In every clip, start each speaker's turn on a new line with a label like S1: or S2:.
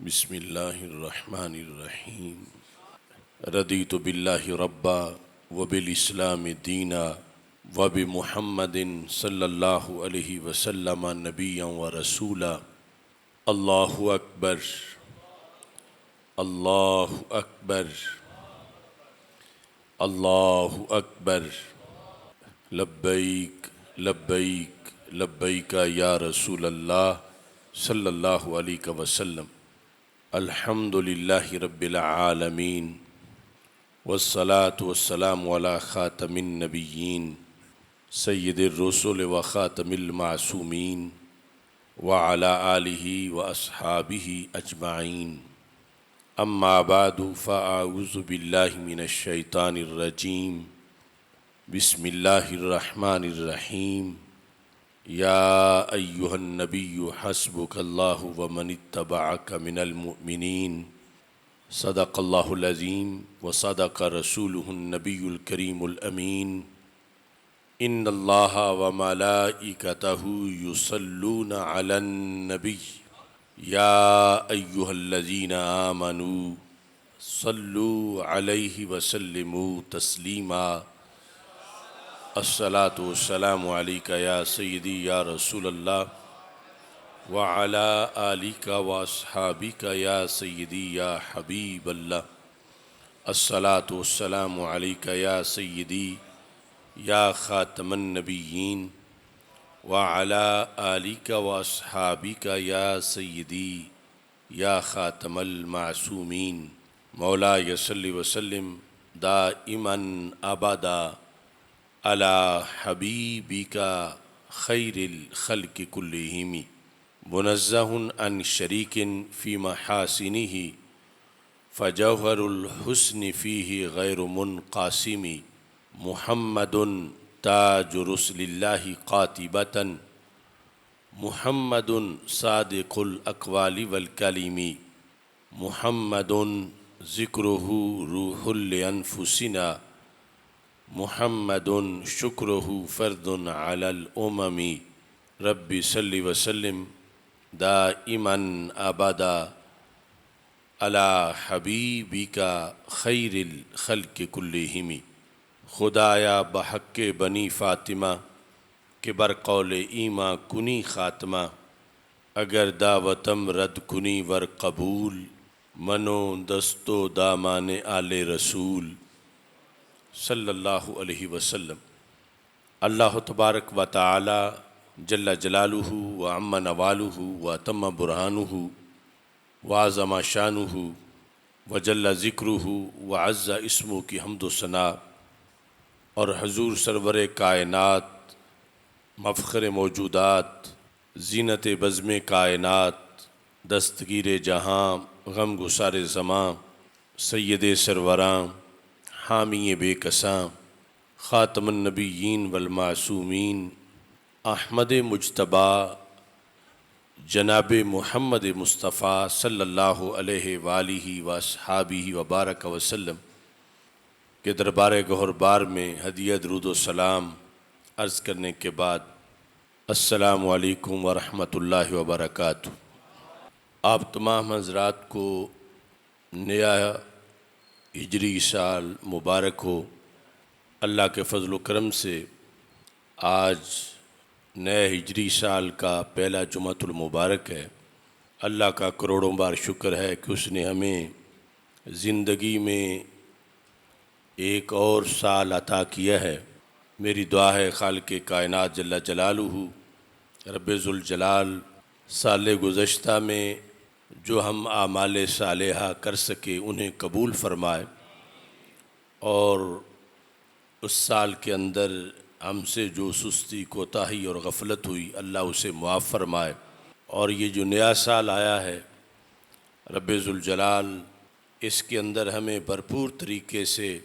S1: بسم اللہ الرحمن الرحیم رضیت باللہ ربا وبالاسلام دینا وبمحمد صلی اللہ علیہ وسلم نبیا ورسولا۔ اللہ اکبر، اللہ اکبر، اللہ اکبر، لبیک لبیک لبیک یا رسول اللہ صلی اللہ علیہ وسلم۔ الحمد للہ رب العالمین والصلاة والسلام علی خاتم النبیین سید الرسل وخاتم المعصومین وعلی آلہ واصحابہ اجمعین۔ اما بعد فاعوذ باللہ من الشیطان الرجیم۔ بسم اللہ الرحمن الرحیم۔ یا ایہا النبی حسبک اللہ ومن اتبعک من المؤمنین۔ صدق اللہ العظیم وصدق رسولہ النبی الکریم الامین۔ ان اللہ وملائکتہ یصلون علی النبی یا ایہا الذین آمنوا صلوا علیہ وسلموا تسلیما۔ الصلاة والسلام علیک یا سیدی یا رسول اللہ وعلی آلک واصحابک یا سیدی یا حبیب اللہ۔ الصلاة والسلام علیک یا سیدی یا خاتم النبیین وعلی آلک واصحابک یا سیدی یا خاتم المعصومین۔ مولاي صل وسلم دائما ابدا علی حبیبک خیر الخلق کلہم۔ منزہ عن شریک فی محاسنہ فجوہر الحسن فیہ غیر منقاسم۔ محمد تاج رسل اللہ قاطبۃ محمد صادق الاقوال والکلم۔ محمد ذکرہ روح لانفسنا محمد شکرہ فرد علی الامم۔ رب صل وسلم دائما ابدا علی حبیبک خیر الخلق کلہم۔ خدایا بحق بنی فاطمہ کہ بر قول ایماں کنی خاتمہ۔ اگر دعوتم رد کنی ور قبول منو دستو دامان آل رسول صلی اللہ علیہ وسلم۔ اللہ تبارک و تعالی جل جلالہ وعم نوالہ واتم برہانہ وعظم شانہ وجل ذکرہ وعز اسمہ کی حمد و ثنا اور حضور سرور کائنات مفخر موجودات زینت بزم کائنات دستگیر جہاں غم گسار زماں سید سروراں حامی بے کساں خاتم النبیین والمعصومین احمد مجتبیٰ جناب محمد مصطفیٰ صلی اللہ علیہ وآلہ واصحابہ وبارک وسلم کے دربار گہر بار میں ہدیہ درود و سلام عرض کرنے کے بعد السلام علیکم ورحمۃ اللہ وبرکاتہ۔ آپ تمام حضرات کو نیا ہجری سال مبارک ہو۔ اللہ کے فضل و کرم سے آج نئے ہجری سال کا پہلا جمعۃ المبارک ہے۔ اللہ کا کروڑوں بار شکر ہے کہ اس نے ہمیں زندگی میں ایک اور سال عطا کیا ہے۔ میری دعا ہے خالق کائنات جل جلالہ رب ذوالجلال سال گزشتہ میں جو ہم اعمال صالحہ کر سکے انہیں قبول فرمائے، اور اس سال کے اندر ہم سے جو سستی کوتاہی اور غفلت ہوئی اللہ اسے معاف فرمائے، اور یہ جو نیا سال آیا ہے رب ذوالجلال اس کے اندر ہمیں بھرپور طریقے سے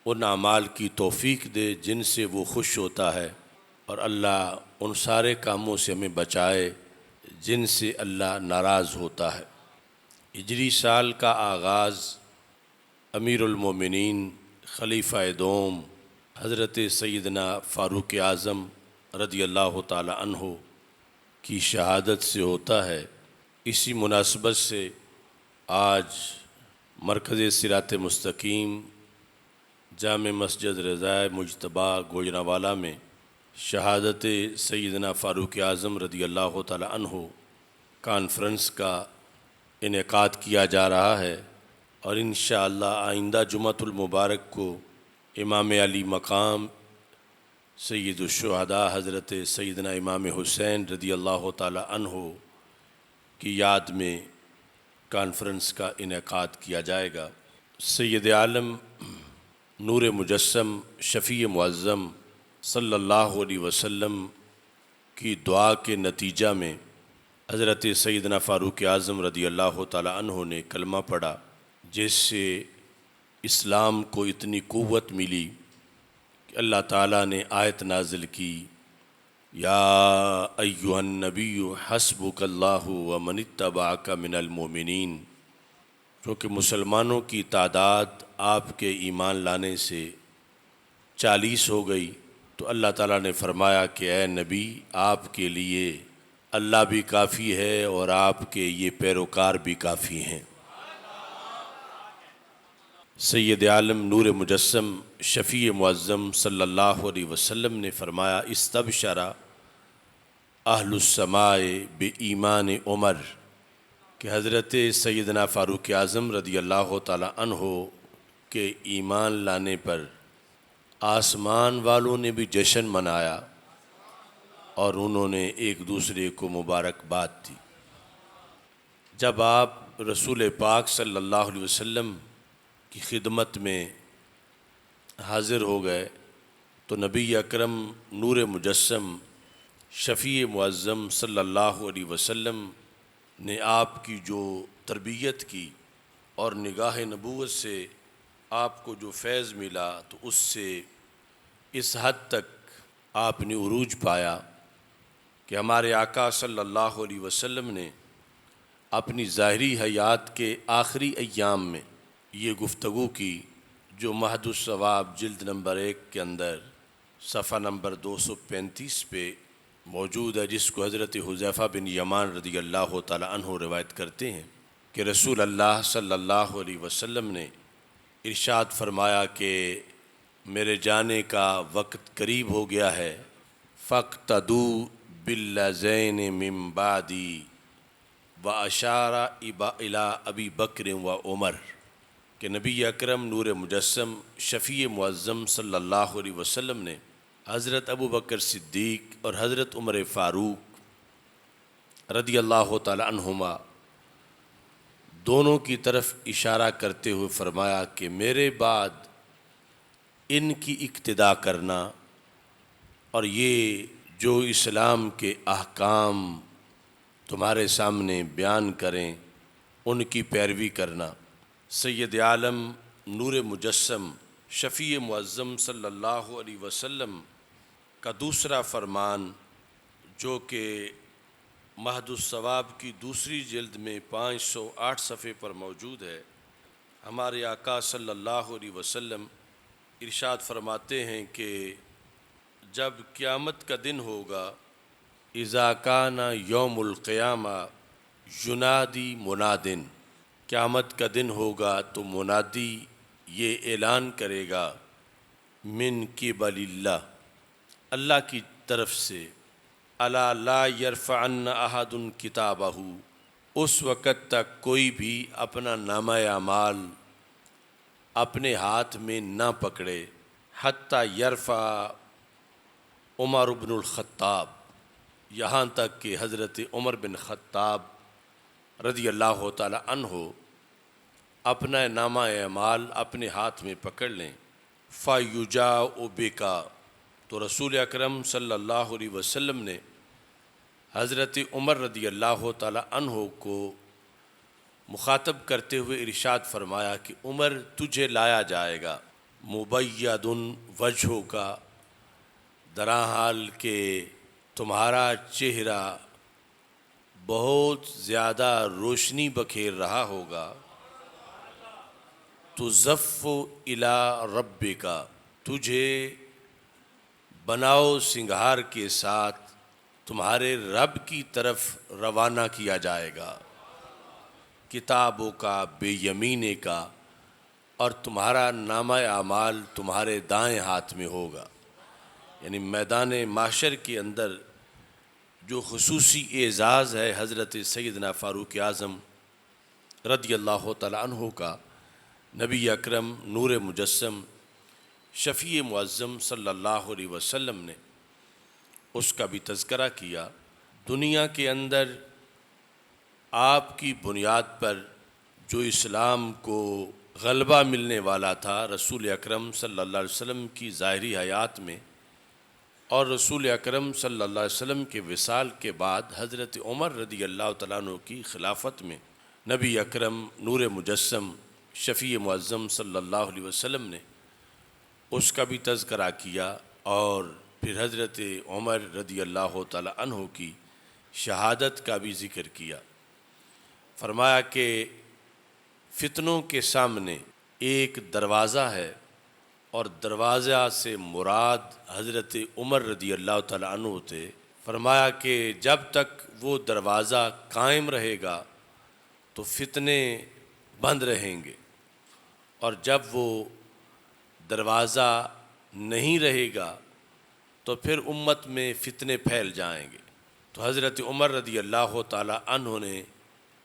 S1: ان اعمال کی توفیق دے جن سے وہ خوش ہوتا ہے، اور اللہ ان سارے کاموں سے ہمیں بچائے جن سے اللہ ناراض ہوتا ہے۔ ہجری سال کا آغاز امیر المومنین خلیفہ دوم حضرت سیدنا فاروق اعظم رضی اللہ تعالی عنہ کی شہادت سے ہوتا ہے۔ اسی مناسبت سے آج مرکز صراط مستقیم جامع مسجد رضائے مجتبیٰ گوجرانوالہ میں شہادت سیدنا فاروق اعظم رضی اللہ تعالی عنہ کانفرنس کا انعقاد کیا جا رہا ہے، اور انشاءاللہ آئندہ جمعۃ المبارک کو امام علی مقام سید الشہداء حضرت سیدنا امام حسین رضی اللہ تعالی عنہ کی یاد میں کانفرنس کا انعقاد کیا جائے گا۔ سید عالم نور مجسم شفیع معظم صلی اللہ علیہ وسلم کی دعا کے نتیجہ میں حضرت سیدنا فاروق اعظم رضی اللہ تعالی عنہ نے کلمہ پڑھا، جس سے اسلام کو اتنی قوت ملی کہ اللہ تعالیٰ نے آیت نازل کی، یا ایہا النبی حسبک اللہ ومن اتبعک من المؤمنین، کیونکہ مسلمانوں کی تعداد آپ کے ایمان لانے سے 40 ہو گئی، تو اللہ تعالیٰ نے فرمایا کہ اے نبی، آپ کے لیے اللہ بھی کافی ہے اور آپ کے یہ پیروکار بھی کافی ہیں۔ سید عالم نور مجسم شفیع معظم صلی اللہ علیہ وسلم نے فرمایا، استبشر اہل السماء بایمان عمر، کہ حضرت سیدنا فاروق اعظم رضی اللہ تعالی عنہ کے ایمان لانے پر آسمان والوں نے بھی جشن منایا اور انہوں نے ایک دوسرے کو مبارکباد دی۔ جب آپ رسول پاک صلی اللہ علیہ وسلم کی خدمت میں حاضر ہو گئے تو نبی اکرم نور مجسم شفیع معظم صلی اللہ علیہ وسلم نے آپ کی جو تربیت کی اور نگاہ نبوت سے آپ کو جو فیض ملا، تو اس سے اس حد تک آپ نے عروج پایا کہ ہمارے آقا صلی اللہ علیہ وسلم نے اپنی ظاہری حیات کے آخری ایام میں یہ گفتگو کی، جو مہد الثواب جلد نمبر 1 کے اندر صفحہ نمبر 235 پہ موجود ہے، جس کو حضرت حذیفہ بن یمان رضی اللہ تعالی عنہ روایت کرتے ہیں کہ رسول اللہ صلی اللہ علیہ وسلم نے ارشاد فرمایا کہ میرے جانے کا وقت قریب ہو گیا ہے، فاقتدوا باللذین من بعدی واشار الی ابی بکر و عمر، کہ نبی اکرم نور مجسم شفیع معظم صلی اللہ علیہ وسلم نے حضرت ابو بکر صدیق اور حضرت عمر فاروق رضی اللہ تعالی عنہما دونوں کی طرف اشارہ کرتے ہوئے فرمایا کہ میرے بعد ان کی اقتداء کرنا اور یہ جو اسلام کے احکام تمہارے سامنے بیان کریں ان کی پیروی کرنا۔ سید عالم نور مجسم شفیع معظم صلی اللہ علیہ وسلم کا دوسرا فرمان، جو کہ مہد الثواب کی دوسری جلد میں 508 صفحے پر موجود ہے، ہمارے آقا صلی اللہ علیہ وسلم ارشاد فرماتے ہیں کہ جب قیامت کا دن ہوگا، اذا کان یوم القیامہ ینادی منادن، قیامت کا دن ہوگا تو منادی یہ اعلان کرے گا، من قبل اللہ، اللہ کی طرف سے، الا لا یرفعن احد کتابہ، اس وقت تک کوئی بھی اپنا نامہ اعمال اپنے ہاتھ میں نہ پکڑے، حتی یرفع عمر بن الخطاب، یہاں تک کہ حضرت عمر بن خطاب رضی اللہ تعالی عنہ اپنا نامہ اعمال اپنے ہاتھ میں پکڑ لیں، فَيُجَاءُ بِكَ، تو رسول اکرم صلی اللہ علیہ وسلم نے حضرت عمر رضی اللہ تعالی عنہ کو مخاطب کرتے ہوئے ارشاد فرمایا کہ عمر، تجھے لایا جائے گا، مبید وجہ کا، درحال کہ تمہارا چہرہ بہت زیادہ روشنی بکھیر رہا ہوگا، تزف الی ربک، تجھے بناؤ سنگھار کے ساتھ تمہارے رب کی طرف روانہ کیا جائے گا، کتابوں کا بے یمینے کا، اور تمہارا نامہ اعمال تمہارے دائیں ہاتھ میں ہوگا۔ یعنی میدان محشر کے اندر جو خصوصی اعزاز ہے حضرت سیدنا فاروق اعظم رضی اللہ تعالی عنہ کا، نبی اکرم نور مجسم شفیع معظم صلی اللہ علیہ وسلم نے اس کا بھی تذکرہ کیا۔ دنیا کے اندر آپ کی بنیاد پر جو اسلام کو غلبہ ملنے والا تھا رسول اکرم صلی اللہ علیہ وسلم کی ظاہری حیات میں، اور رسول اکرم صلی اللہ علیہ وسلم کے وصال کے بعد حضرت عمر رضی اللہ تعالیٰ عنہ کی خلافت میں نبی اکرم نور مجسم شفیع معظم صلی اللہ علیہ وسلم نے اس کا بھی تذکرہ کیا، اور پھر حضرت عمر رضی اللہ تعالیٰ عنہ کی شہادت کا بھی ذکر کیا۔ فرمایا کہ فتنوں کے سامنے ایک دروازہ ہے، اور دروازہ سے مراد حضرت عمر رضی اللہ تعالیٰ عنہ تھے۔ فرمایا کہ جب تک وہ دروازہ قائم رہے گا تو فتنے بند رہیں گے، اور جب وہ دروازہ نہیں رہے گا تو پھر امت میں فتنے پھیل جائیں گے۔ تو حضرت عمر رضی اللہ تعالیٰ عنہ نے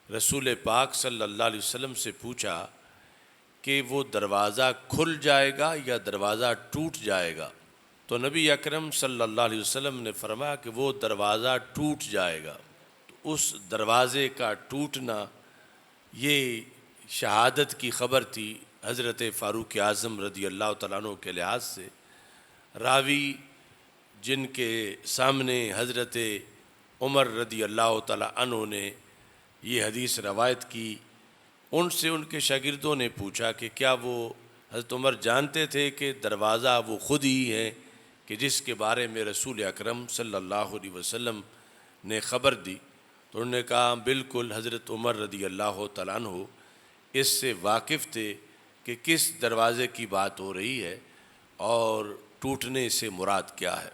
S1: رسول پاک صلی اللہ علیہ وسلم سے پوچھا کہ وہ دروازہ کھل جائے گا یا دروازہ ٹوٹ جائے گا؟ تو نبی اکرم صلی اللہ علیہ وسلم نے فرمایا کہ وہ دروازہ ٹوٹ جائے گا۔ تو اس دروازے کا ٹوٹنا یہ شہادت کی خبر تھی حضرت فاروق اعظم رضی اللہ تعالیٰ عنہ کے لحاظ سے۔ راوی جن کے سامنے حضرت عمر رضی اللہ تعالیٰ عنہ نے یہ حدیث روایت کی، ان سے ان کے شاگردوں نے پوچھا کہ کیا وہ حضرت عمر جانتے تھے کہ دروازہ وہ خود ہی ہے کہ جس کے بارے میں رسول اکرم صلی اللہ علیہ وسلم نے خبر دی؟ تو انہوں نے کہا بالکل، حضرت عمر رضی اللہ تعالیٰ عنہ اس سے واقف تھے کہ کس دروازے کی بات ہو رہی ہے اور ٹوٹنے سے مراد کیا ہے۔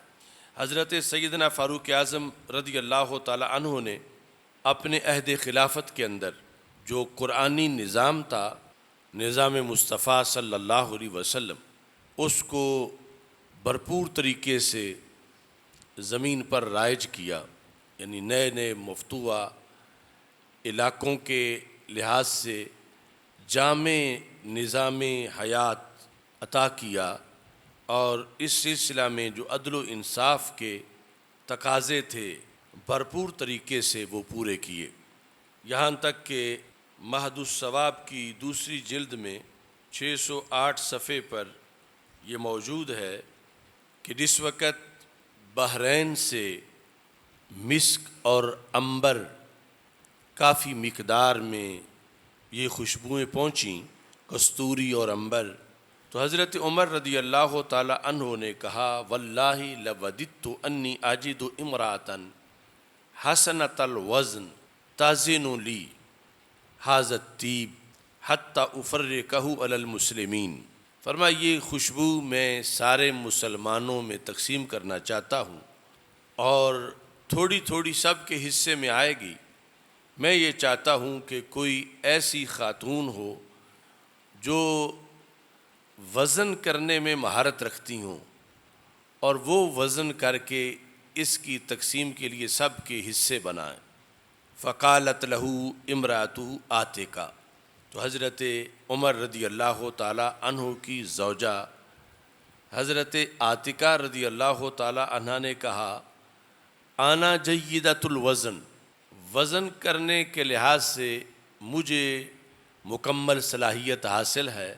S1: حضرت سیدنا فاروق اعظم رضی اللہ تعالیٰ عنہ نے اپنے عہد خلافت کے اندر جو قرآنی نظام تھا، نظام مصطفیٰ صلی اللہ علیہ وسلم، اس کو بھرپور طریقے سے زمین پر رائج کیا۔ یعنی نئے نئے مفتوحہ علاقوں کے لحاظ سے جامع نظام حیات عطا کیا، اور اس سلسلہ میں جو عدل و انصاف کے تقاضے تھے بھرپور طریقے سے وہ پورے کیے، یہاں تک کہ مہد الثواب کی دوسری جلد میں 608 صفحے پر یہ موجود ہے کہ جس وقت بحرین سے مسک اور عنبر کافی مقدار میں یہ خوشبوئیں پہنچیں، کستوری اور عنبر، تو حضرت عمر رضی اللہ تعالی عنہ نے کہا واللہ لوددت انی اجد امرأۃ حسنۃ الوزن تزن لی ھذا الطیب حتی افرقہ علی المسلمین۔ فرمایا یہ خوشبو میں سارے مسلمانوں میں تقسیم کرنا چاہتا ہوں، اور تھوڑی تھوڑی سب کے حصے میں آئے گی۔ میں یہ چاہتا ہوں کہ کوئی ایسی خاتون ہو جو وزن کرنے میں مہارت رکھتی ہوں، اور وہ وزن کر کے اس کی تقسیم کے لیے سب کے حصے بنائیں۔ فقالت لہ امرأتہ عاتکہ، تو حضرت عمر رضی اللہ تعالی عنہ کی زوجہ حضرت عاتکہ رضی اللہ تعالی عنہ نے کہا انا جیدۃ الوزن، وزن کرنے کے لحاظ سے مجھے مکمل صلاحیت حاصل ہے،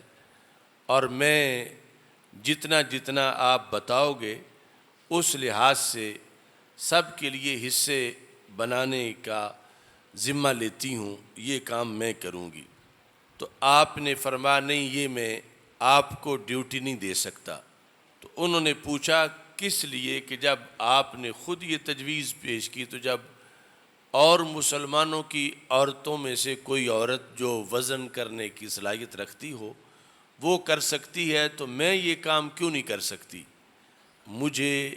S1: اور میں جتنا جتنا آپ بتاؤ گے اس لحاظ سے سب کے لیے حصے بنانے کا ذمہ لیتی ہوں، یہ کام میں کروں گی۔ تو آپ نے فرمایا نہیں، یہ میں آپ کو ڈیوٹی نہیں دے سکتا۔ تو انہوں نے پوچھا کس لیے؟ کہ جب آپ نے خود یہ تجویز پیش کی تو جب اور مسلمانوں کی عورتوں میں سے کوئی عورت جو وزن کرنے کی صلاحیت رکھتی ہو وہ کر سکتی ہے تو میں یہ کام کیوں نہیں کر سکتی؟ مجھے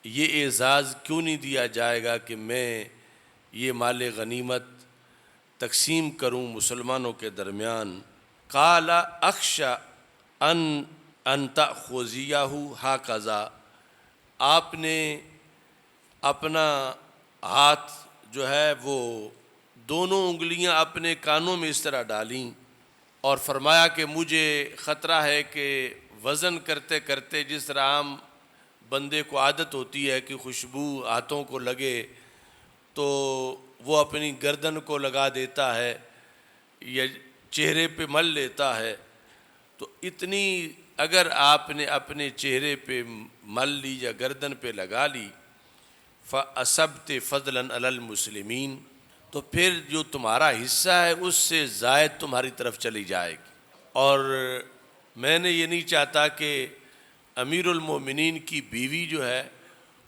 S1: یہ اعزاز کیوں نہیں دیا جائے گا کہ میں یہ مال غنیمت تقسیم کروں مسلمانوں کے درمیان۔ قال اخشى ان تأخذیہ ہاکذا، آپ نے اپنا ہاتھ جو ہے وہ دونوں انگلیاں اپنے کانوں میں اس طرح ڈالیں اور فرمایا کہ مجھے خطرہ ہے کہ وزن کرتے کرتے جس طرح عام بندے کو عادت ہوتی ہے کہ خوشبو ہاتھوں کو لگے تو وہ اپنی گردن کو لگا دیتا ہے یا چہرے پہ مل لیتا ہے، تو اتنی اگر آپ نے اپنے چہرے پہ مل لی یا گردن پہ لگا لی، فَأَصَبْتِ فَضْلًا عَلَى الْمُسْلِمِينَ، تو پھر جو تمہارا حصہ ہے اس سے زائد تمہاری طرف چلی جائے گی۔ اور میں نے یہ نہیں چاہتا کہ امیر المومنین کی بیوی جو ہے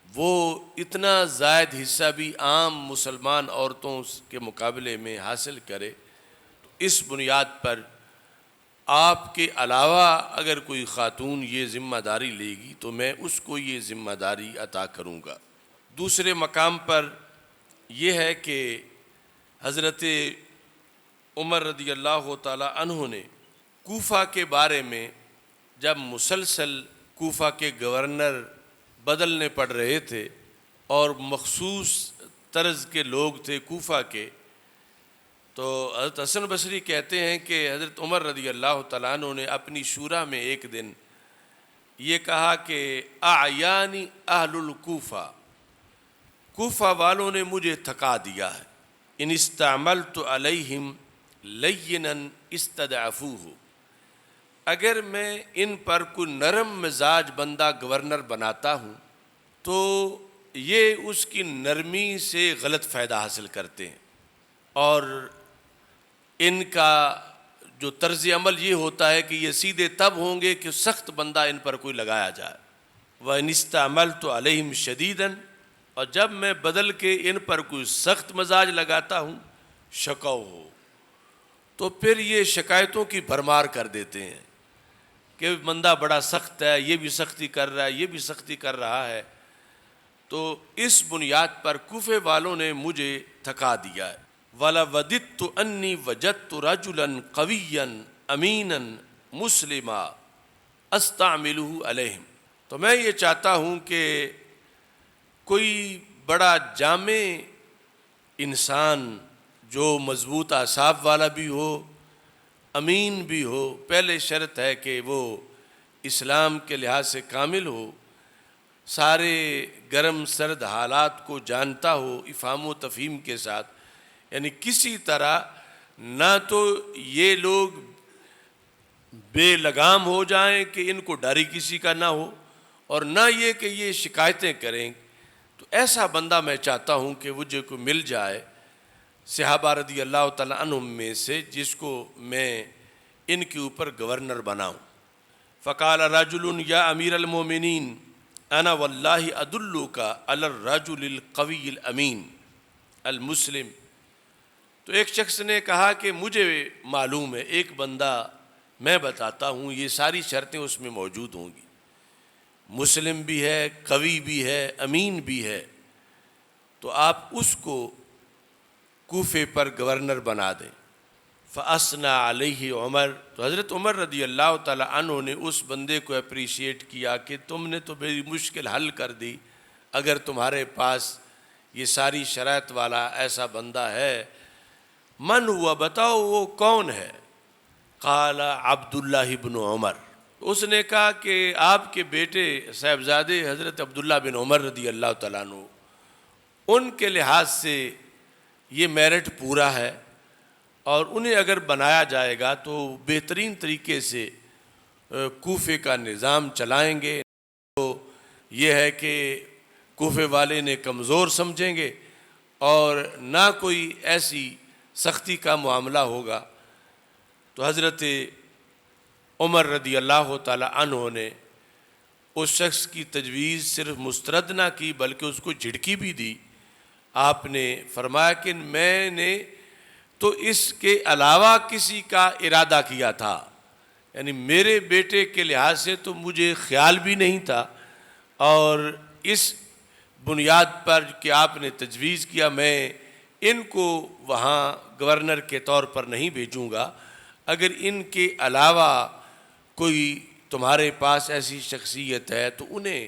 S1: وہ اتنا زائد حصہ بھی عام مسلمان عورتوں کے مقابلے میں حاصل کرے، تو اس بنیاد پر آپ کے علاوہ اگر کوئی خاتون یہ ذمہ داری لے گی تو میں اس کو یہ ذمہ داری عطا کروں گا۔ دوسرے مقام پر یہ ہے کہ حضرت عمر رضی اللہ تعالی عنہ نے کوفہ کے بارے میں جب مسلسل کوفہ کے گورنر بدلنے پڑ رہے تھے اور مخصوص طرز کے لوگ تھے کوفہ کے، تو حضرت حسن بصری کہتے ہیں کہ حضرت عمر رضی اللہ تعالیٰ عنہ نے اپنی شورا میں ایک دن یہ کہا کہ اعیانی اہل الکوفہ، کوفہ والوں نے مجھے تھکا دیا ہے، ان استعملت علیہم لینا استضعفوہ، اگر میں ان پر کوئی نرم مزاج بندہ گورنر بناتا ہوں تو یہ اس کی نرمی سے غلط فائدہ حاصل کرتے ہیں، اور ان کا جو طرز عمل یہ ہوتا ہے کہ یہ سیدھے تب ہوں گے کہ سخت بندہ ان پر کوئی لگایا جائے۔ وَإِنِ اسْتَعْمَلْتُ عَلَيْهِمْ شَدِيدًا، اور جب میں بدل کے ان پر کوئی سخت مزاج لگاتا ہوں شکو ہو، تو پھر یہ شکایتوں کی بھرمار کر دیتے ہیں کہ بندہ بڑا سخت ہے، یہ بھی سختی کر رہا ہے، یہ بھی سختی کر رہا ہے۔ تو اس بنیاد پر کوفے والوں نے مجھے تھکا دیا ہے۔ وَلَوَدِدتُّ أَنِّي وَجَدتُّ رَجُلًا قَوِيًّا أَمِينًا مُسْلِمًا أَسْتَعْمِلُهُ عَلَيْهِمْ، تو میں یہ چاہتا ہوں کہ کوئی بڑا جامع انسان جو مضبوط اعصاب والا بھی ہو، امین بھی ہو، پہلے شرط ہے کہ وہ اسلام کے لحاظ سے کامل ہو، سارے گرم سرد حالات کو جانتا ہو افہام و تفہیم کے ساتھ، یعنی کسی طرح نہ تو یہ لوگ بے لگام ہو جائیں کہ ان کو ڈر ہی کسی کا نہ ہو، اور نہ یہ کہ یہ شکایتیں کریں، تو ایسا بندہ میں چاہتا ہوں کہ وہ جو کو مل جائے صحابہ رضی اللہ تعالیٰ عنہم میں سے، جس کو میں ان کے اوپر گورنر بناؤں۔ فقال رجل یا امیر المومنین انا واللہ ادلک علی الرجل القوی الامین المسلم، تو ایک شخص نے کہا کہ مجھے معلوم ہے ایک بندہ میں بتاتا ہوں، یہ ساری شرطیں اس میں موجود ہوں گی، مسلم بھی ہے، قوی بھی ہے، امین بھی ہے، تو آپ اس کو کوفے پر گورنر بنا دیں۔ فَأَثْنَى عَلَيْهِ عمر، تو حضرت عمر رضی اللہ تعالی عنہ نے اس بندے کو اپریشیٹ کیا کہ تم نے تو میری مشکل حل کر دی، اگر تمہارے پاس یہ ساری شرائط والا ایسا بندہ ہے۔ من ہوا، بتاؤ وہ کون ہے؟ قال عبداللہ بن عمر، اس نے کہا کہ آپ کے بیٹے صاحبزادے حضرت عبداللہ بن عمر رضی اللہ تعالیٰ عنہ، ان کے لحاظ سے یہ میرٹ پورا ہے، اور انہیں اگر بنایا جائے گا تو بہترین طریقے سے کوفے کا نظام چلائیں گے۔ تو یہ ہے کہ کوفے والے نے کمزور سمجھیں گے اور نہ کوئی ایسی سختی کا معاملہ ہوگا۔ تو حضرت عمر رضی اللہ تعالی عنہ نے اس شخص کی تجویز صرف مسترد نہ کی بلکہ اس کو جھڑکی بھی دی۔ آپ نے فرمایا کہ میں نے تو اس کے علاوہ کسی کا ارادہ کیا تھا، یعنی میرے بیٹے کے لحاظ سے تو مجھے خیال بھی نہیں تھا، اور اس بنیاد پر کہ آپ نے تجویز کیا میں ان کو وہاں گورنر کے طور پر نہیں بھیجوں گا، اگر ان کے علاوہ کوئی تمہارے پاس ایسی شخصیت ہے تو انہیں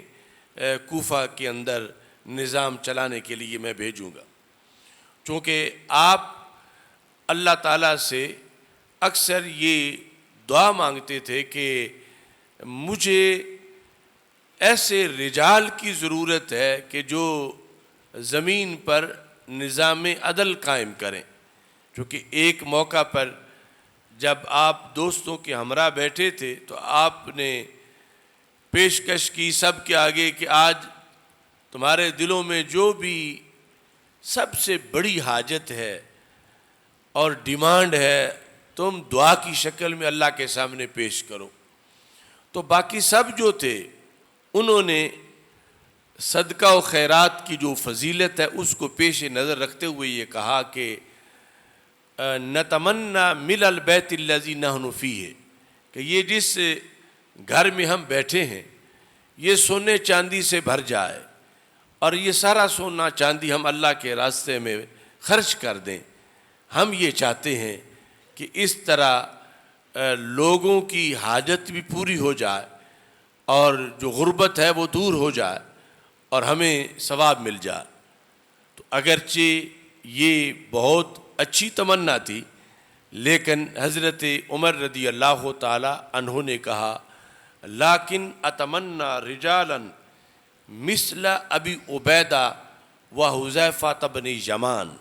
S1: کوفہ کے اندر نظام چلانے کے لیے میں بھیجوں گا۔ چونکہ آپ اللہ تعالیٰ سے اکثر یہ دعا مانگتے تھے کہ مجھے ایسے رجال کی ضرورت ہے کہ جو زمین پر نظام عدل قائم کریں۔ چونکہ ایک موقع پر جب آپ دوستوں کے ہمراہ بیٹھے تھے تو آپ نے پیشکش کی سب کے آگے کہ آج تمہارے دلوں میں جو بھی سب سے بڑی حاجت ہے اور ڈیمانڈ ہے تم دعا کی شکل میں اللہ کے سامنے پیش کرو۔ تو باقی سب جو تھے انہوں نے صدقہ و خیرات کی جو فضیلت ہے اس کو پیش نظر رکھتے ہوئے یہ کہا کہ نتمنى مل البیت الذی نحن فیہ، کہ یہ جس گھر میں ہم بیٹھے ہیں یہ سونے چاندی سے بھر جائے اور یہ سارا سونا چاندی ہم اللہ کے راستے میں خرچ کر دیں۔ ہم یہ چاہتے ہیں کہ اس طرح لوگوں کی حاجت بھی پوری ہو جائے اور جو غربت ہے وہ دور ہو جائے اور ہمیں ثواب مل جائے۔ تو اگرچہ یہ بہت اچھی تمنا تھی، لیکن حضرت عمر رضی اللہ تعالی عنہ نے کہا لیکن اتمنى رجالا مثل ابی عبیدہ و حذیفہ بن یمان،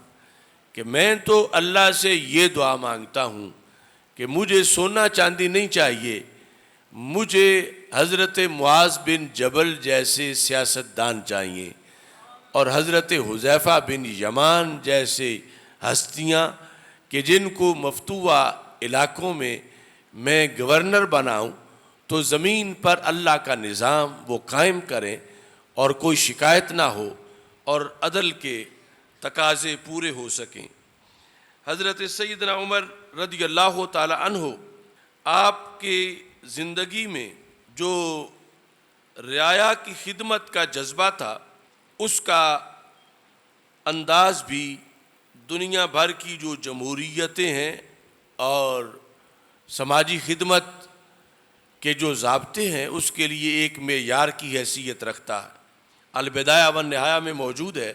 S1: کہ میں تو اللہ سے یہ دعا مانگتا ہوں کہ مجھے سونا چاندی نہیں چاہیے، مجھے حضرت معاذ بن جبل جیسے سیاستدان چاہیے اور حضرت حذیفہ بن یمان جیسے ہستیاں کہ جن کو مفتوحہ علاقوں میں گورنر بناؤں تو زمین پر اللہ کا نظام وہ قائم کریں اور کوئی شکایت نہ ہو اور عدل کے تقاضے پورے ہو سکیں۔ حضرت سیدنا عمر رضی اللہ تعالی عنہ آپ کی زندگی میں جو رعایا کی خدمت کا جذبہ تھا اس کا انداز بھی دنیا بھر کی جو جمہوریتیں ہیں اور سماجی خدمت کے جو ضابطے ہیں اس کے لیے ایک معیار کی حیثیت رکھتا ہے۔ البدایہ والنہایہ میں موجود ہے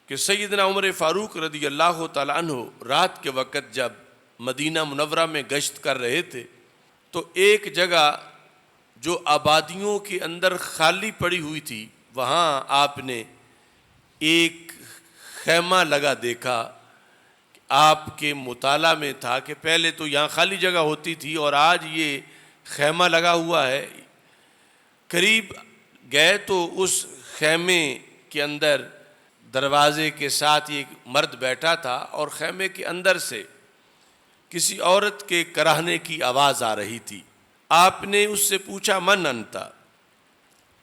S1: کہ سیدنا عمر فاروق رضی اللہ تعالیٰ عنہ رات کے وقت جب مدینہ منورہ میں گشت کر رہے تھے تو ایک جگہ جو آبادیوں کے اندر خالی پڑی ہوئی تھی وہاں آپ نے ایک خیمہ لگا دیکھا۔ آپ کے مطالعہ میں تھا کہ پہلے تو یہاں خالی جگہ ہوتی تھی اور آج یہ خیمہ لگا ہوا ہے۔ قریب گئے تو اس خیمے کے اندر دروازے کے ساتھ ایک مرد بیٹھا تھا اور خیمے کے اندر سے کسی عورت کے کراہنے کی آواز آ رہی تھی۔ آپ نے اس سے پوچھا من انت؟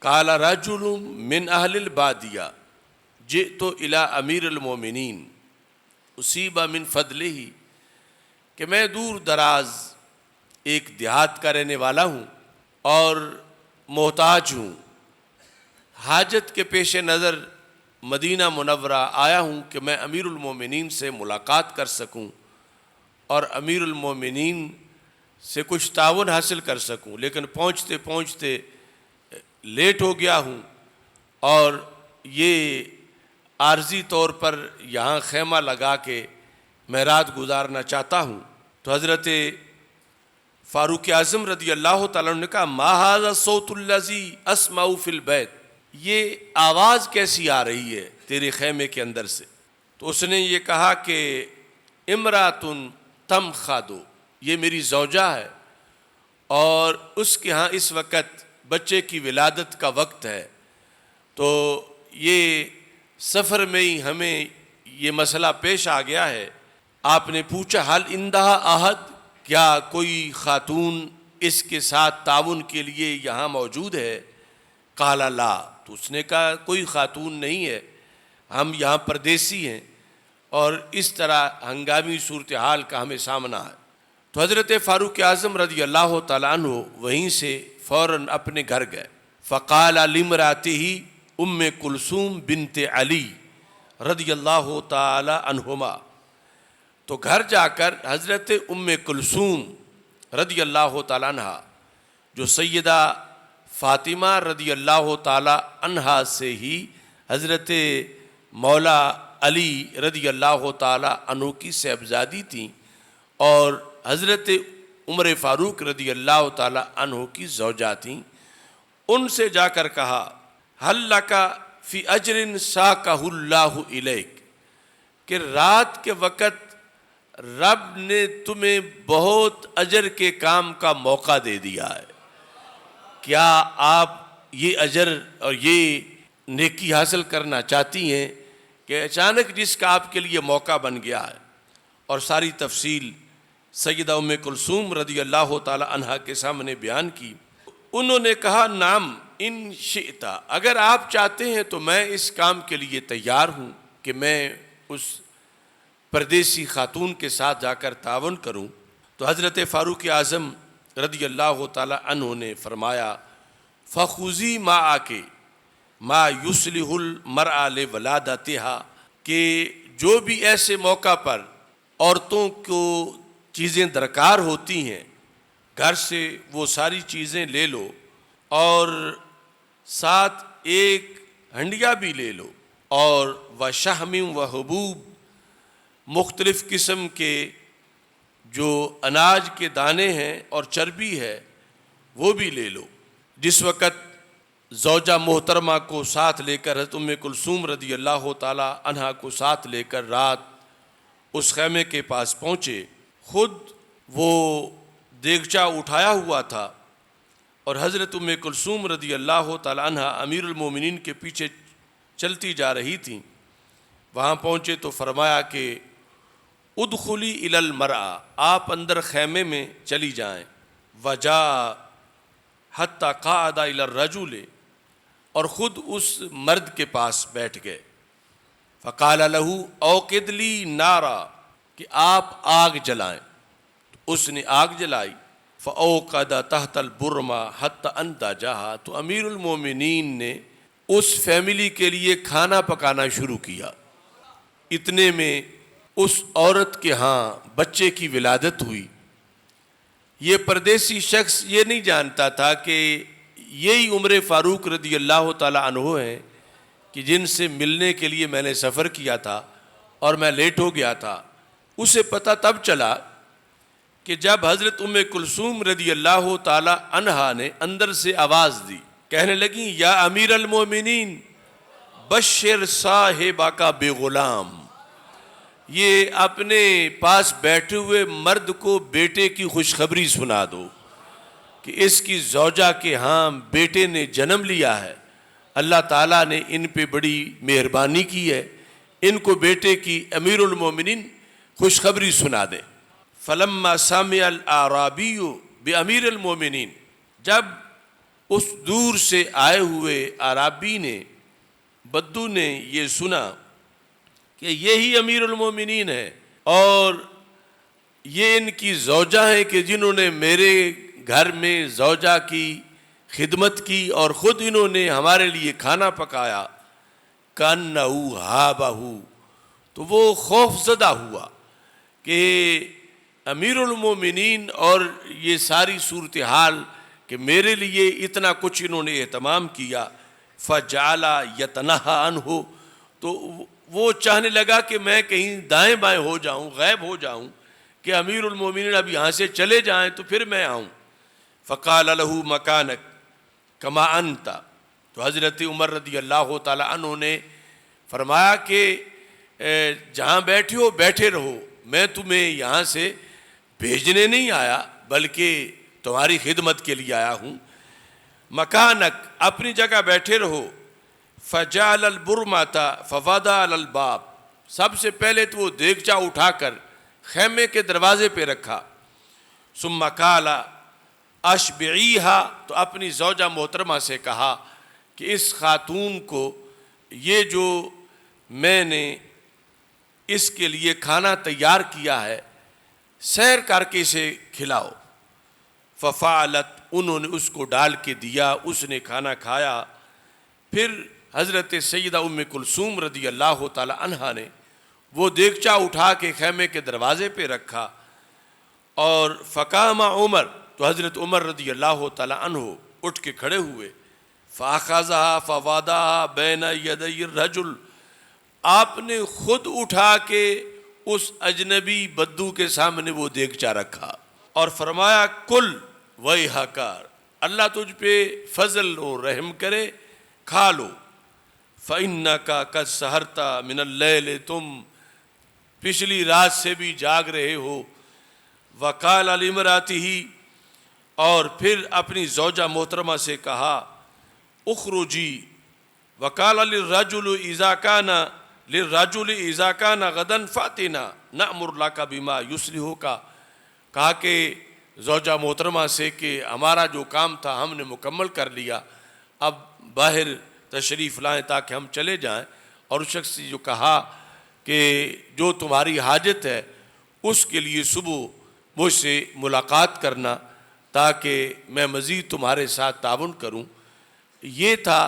S1: قال رجل من اہل البادیہ جئت الی امیر المومنین اصیب من فضلہ، کہ میں دور دراز ایک دیہات کا رہنے والا ہوں اور محتاج ہوں، حاجت کے پیش نظر مدینہ منورہ آیا ہوں کہ میں امیر المومنین سے ملاقات کر سکوں اور امیر المومنین سے کچھ تعاون حاصل کر سکوں، لیکن پہنچتے پہنچتے لیٹ ہو گیا ہوں اور یہ عارضی طور پر یہاں خیمہ لگا کے میں رات گزارنا چاہتا ہوں۔ تو حضرت فاروق اعظم رضی اللہ تعالیٰ عنہ نے کہا ما ھذا الصوت الذی اسمع فی البیت، یہ آواز کیسی آ رہی ہے تیرے خیمے کے اندر سے؟ تو اس نے یہ کہا کہ امرأۃ تمخض، یہ میری زوجہ ہے اور اس کے ہاں اس وقت بچے کی ولادت کا وقت ہے، تو یہ سفر میں ہی ہمیں یہ مسئلہ پیش آ گیا ہے۔ آپ نے پوچھا حل عندہا احد، کیا کوئی خاتون اس کے ساتھ تعاون کے لیے یہاں موجود ہے؟ قال لا، تو اس نے کہا کوئی خاتون نہیں ہے، ہم یہاں پردیسی ہیں اور اس طرح ہنگامی صورتحال کا ہمیں سامنا ہے۔ تو حضرت فاروق اعظم رضی اللہ تعالیٰ عنہ وہیں سے فوراً اپنے گھر گئے۔ فقال لامرأتہ ام کلثوم بنت علی رضی اللہ تعالی عنہما، تو گھر جا کر حضرت ام کلثوم رضی اللہ تعالیٰ عنہ، جو سیدہ فاطمہ رضی اللہ تعالیٰ عنہ سے ہی حضرت مولا علی رضی اللہ تعالیٰ عنہ کی صاحبزادی تھیں اور حضرت عمر فاروق رضی اللہ تعالیٰ عنہ کی زوجہ تھیں، ان سے جا کر کہا حل لک فی اجر ساقہ اللہ الیک، کہ رات کے وقت رب نے تمہیں بہت اجر کے کام کا موقع دے دیا ہے، کیا آپ یہ اجر اور یہ نیکی حاصل کرنا چاہتی ہیں؟ کہ اچانک جس کا آپ کے لیے موقع بن گیا ہے، اور ساری تفصیل سیدہ ام کلثوم رضی اللہ تعالی عنہا کے سامنے بیان کی۔ انہوں نے کہا نعم ان شئتا، اگر آپ چاہتے ہیں تو میں اس کام کے لیے تیار ہوں کہ میں اس پردیسی خاتون کے ساتھ جا کر تعاون کروں۔ تو حضرت فاروق اعظم رضی اللہ تعالی عنہ نے فرمایا فخذی معک ما یصلح المرء لولادتها، کہ جو بھی ایسے موقع پر عورتوں کو چیزیں درکار ہوتی ہیں گھر سے وہ ساری چیزیں لے لو، اور ساتھ ایک ہنڈیا بھی لے لو، اور وشحم وحبوب، مختلف قسم کے جو اناج کے دانے ہیں اور چربی ہے وہ بھی لے لو۔ جس وقت زوجہ محترمہ کو ساتھ لے کر حضرت ام کلثوم رضی اللہ تعالی عنہا کو ساتھ لے کر رات اس خیمے کے پاس پہنچے، خود وہ دیگچہ اٹھایا ہوا تھا اور حضرت ام کلثوم رضی اللہ تعالی عنہا امیر المومنین کے پیچھے چلتی جا رہی تھیں۔ وہاں پہنچے تو فرمایا کہ ادخلی الی المرأة، آپ اندر خیمے میں چلی جائیں، وجاء حتی قعد الی الرجل، اور خود اس مرد کے پاس بیٹھ گئے۔ فقال له اوقد لی نارا، کہ آپ آگ جلائیں، اس نے آگ جلائی۔ فاوقد تحت البرمہ حتی انضجها، تو امیر المومنین نے اس فیملی کے لیے کھانا پکانا شروع کیا۔ اتنے میں اس عورت کے ہاں بچے کی ولادت ہوئی۔ یہ پردیسی شخص یہ نہیں جانتا تھا کہ یہی عمر فاروق رضی اللہ تعالی عنہ ہیں کہ جن سے ملنے کے لیے میں نے سفر کیا تھا اور میں لیٹ ہو گیا تھا۔ اسے پتہ تب چلا کہ جب حضرت ام کلثوم رضی اللہ تعالی عنہا نے اندر سے آواز دی، کہنے لگیں یا امیر المومنین بشر صاحبک بغلام، یہ اپنے پاس بیٹھے ہوئے مرد کو بیٹے کی خوشخبری سنا دو کہ اس کی زوجہ کے ہاں بیٹے نے جنم لیا ہے، اللہ تعالیٰ نے ان پہ بڑی مہربانی کی ہے، ان کو بیٹے کی امیر المومنین خوشخبری سنا دیں۔ فلما سمع الاعرابی بامیر المومنین، جب اس دور سے آئے ہوئے عرابی نے، بدو نے یہ سنا کہ یہی امیر المومنین ہے اور یہ ان کی زوجہ ہیں کہ جنہوں نے میرے گھر میں زوجہ کی خدمت کی اور خود انہوں نے ہمارے لیے کھانا پکایا، کأنہ ہابہ، تو وہ خوف زدہ ہوا کہ امیر المومنین اور یہ ساری صورتحال کہ میرے لیے اتنا کچھ انہوں نے اہتمام کیا، فجعل یتنہا عنہ، تو وہ چاہنے لگا کہ میں کہیں دائیں بائیں ہو جاؤں، غائب ہو جاؤں، کہ امیر المومنین اب یہاں سے چلے جائیں تو پھر میں آؤں۔ فقال له مکانک کما انت، تو حضرت عمر رضی اللہ تعالی عنہ نے فرمایا کہ جہاں بیٹھے ہو بیٹھے رہو، میں تمہیں یہاں سے بھیجنے نہیں آیا بلکہ تمہاری خدمت کے لیے آیا ہوں۔ مکانک، اپنی جگہ بیٹھے رہو۔ فجعل البرمۃ فوضع علی الباب، سب سے پہلے تو وہ دیگچہ اٹھا کر خیمے کے دروازے پہ رکھا۔ ثم قال اشبعیہا، تو اپنی زوجہ محترمہ سے کہا کہ اس خاتون کو یہ جو میں نے اس کے لیے کھانا تیار کیا ہے سیر کر کے اسے کھلاؤ۔ ففعلت، انہوں نے اس کو ڈال کے دیا، اس نے کھانا کھایا۔ پھر حضرت سیدہ ام کلثوم رضی اللہ تعالی عنہا نے وہ دیگچا اٹھا کے خیمے کے دروازے پہ رکھا، اور فقام عمر، تو حضرت عمر رضی اللہ تعالی عنہ اٹھ کے کھڑے ہوئے، فاخذها فوضعها بین یدی الرجل، آپ نے خود اٹھا کے اس اجنبی بدو کے سامنے وہ دیگچا رکھا اور فرمایا کل ویحک، اللہ تجھ پہ فضل و رحم کرے، کھا لو، فإنک قد سحرت من اللیل، تم پچھلی رات سے بھی جاگ رہے ہو، وقال لامرأتہ، اور پھر اپنی زوجہ محترمہ سے کہا اخرجی، وقال للرجل اذا کان غدا فاتنا نأمر لک بما یصلحک، کہا کہ زوجہ محترمہ سے کہ ہمارا جو کام تھا ہم نے مکمل کر لیا، اب باہر تشریف لائیں تاکہ ہم چلے جائیں۔ اور اس شخص نے جو کہا کہ جو تمہاری حاجت ہے اس کے لیے صبح مجھ سے ملاقات کرنا تاکہ میں مزید تمہارے ساتھ تعاون کروں۔ یہ تھا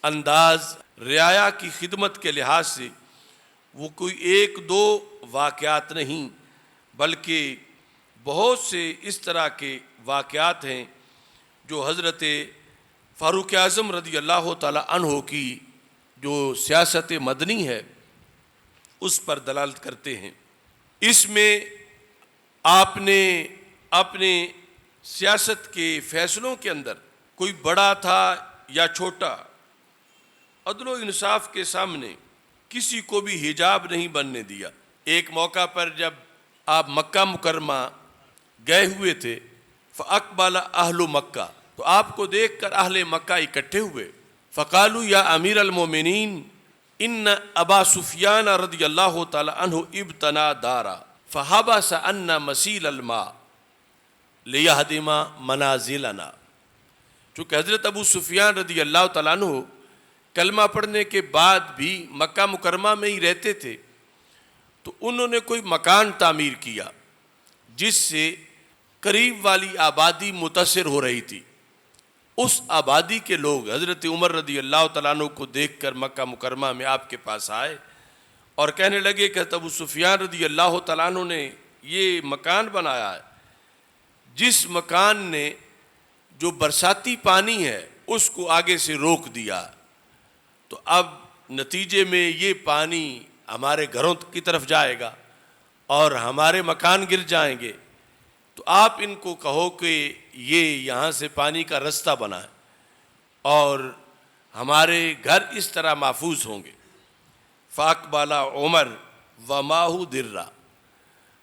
S1: انداز رعایا کی خدمت کے لحاظ سے۔ وہ کوئی ایک دو واقعات نہیں بلکہ بہت سے اس طرح کے واقعات ہیں جو حضرت فاروق اعظم رضی اللہ تعالی عنہ کی جو سیاست مدنی ہے اس پر دلالت کرتے ہیں۔ اس میں آپ نے اپنے سیاست کے فیصلوں کے اندر کوئی بڑا تھا یا چھوٹا، عدل و انصاف کے سامنے کسی کو بھی حجاب نہیں بننے دیا۔ ایک موقع پر جب آپ مکہ مکرمہ گئے ہوئے تھے، فاقبل اہل مکہ، تو آپ کو دیکھ کر اہل مکہ اکٹھے ہوئے، فقالوا یا امیر المومنین ان ابا سفیان رضی اللہ تعالی عنہ ابتنا دارا فحبس عنا مسیل الماء لیہدم منازلنا۔ چونکہ حضرت ابو سفیان رضی اللہ تعالیٰ عنہ کلمہ پڑھنے کے بعد بھی مکہ مکرمہ میں ہی رہتے تھے، تو انہوں نے کوئی مکان تعمیر کیا جس سے قریب والی آبادی متاثر ہو رہی تھی۔ اس آبادی کے لوگ حضرت عمر رضی اللہ تعالیٰ عنہ کو دیکھ کر مکہ مکرمہ میں آپ کے پاس آئے اور کہنے لگے کہ ابو سفیان رضی اللہ تعالیٰ عنہ نے یہ مکان بنایا ہے، جس مکان نے جو برساتی پانی ہے اس کو آگے سے روک دیا، تو اب نتیجے میں یہ پانی ہمارے گھروں کی طرف جائے گا اور ہمارے مکان گر جائیں گے، تو آپ ان کو کہو کہ یہ یہاں سے پانی کا رستہ بنائیں اور ہمارے گھر اس طرح محفوظ ہوں گے۔ فاقبل عمر وماہ درہ،